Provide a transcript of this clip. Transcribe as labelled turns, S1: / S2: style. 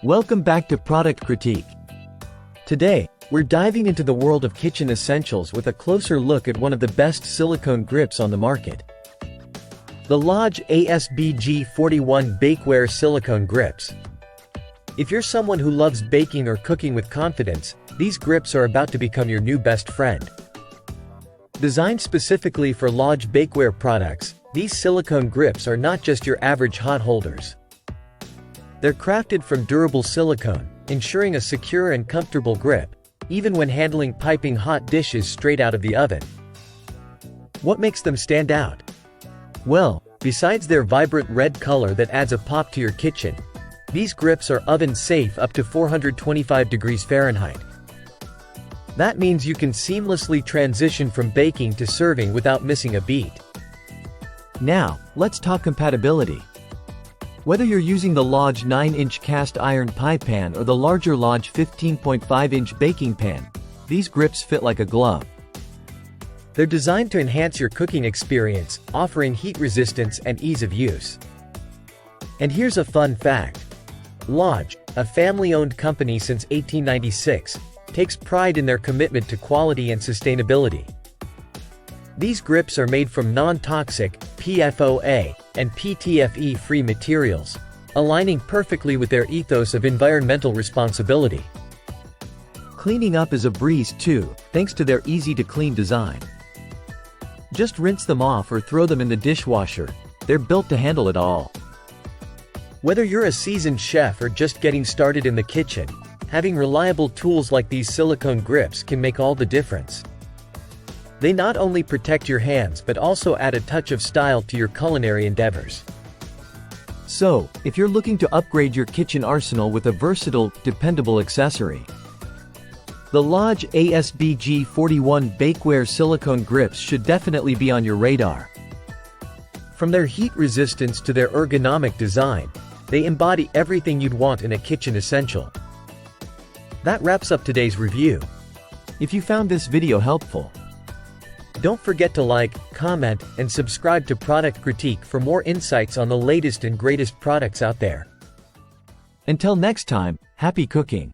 S1: Welcome back to Product Critique. Today, we're diving into the world of kitchen essentials with a closer look at one of the best silicone grips on the market. The Lodge ASBG41 Bakeware Silicone Grips. If you're someone who loves baking or cooking with confidence, these grips are about to become your new best friend. Designed specifically for Lodge Bakeware products, these silicone grips are not just your average hot holders. They're crafted from durable silicone, ensuring a secure and comfortable grip, even when handling piping hot dishes straight out of the oven. What makes them stand out? Well, besides their vibrant red color that adds a pop to your kitchen, these grips are oven-safe up to 425 degrees Fahrenheit. That means you can seamlessly transition from baking to serving without missing a beat. Now, let's talk compatibility. Whether you're using the Lodge 9-inch cast iron pie pan or the larger Lodge 15.5-inch baking pan, these grips fit like a glove. They're designed to enhance your cooking experience, offering heat resistance and ease of use. And here's a fun fact. Lodge, a family-owned company since 1896, takes pride in their commitment to quality and sustainability. These grips are made from non-toxic, PFOA, and PTFE-free materials, aligning perfectly with their ethos of environmental responsibility. Cleaning up is a breeze too, thanks to their easy-to-clean design. Just rinse them off or throw them in the dishwasher. They're built to handle it all. Whether you're a seasoned chef or just getting started in the kitchen, having reliable tools like these silicone grips can make all the difference. They not only protect your hands but also add a touch of style to your culinary endeavors. So, if you're looking to upgrade your kitchen arsenal with a versatile, dependable accessory, the Lodge ASBG41 Bakeware silicone grips should definitely be on your radar. From their heat resistance to their ergonomic design, they embody everything you'd want in a kitchen essential. That wraps up today's review. If you found this video helpful, don't forget to like, comment, and subscribe to Product Critique for more insights on the latest and greatest products out there. Until next time, happy cooking!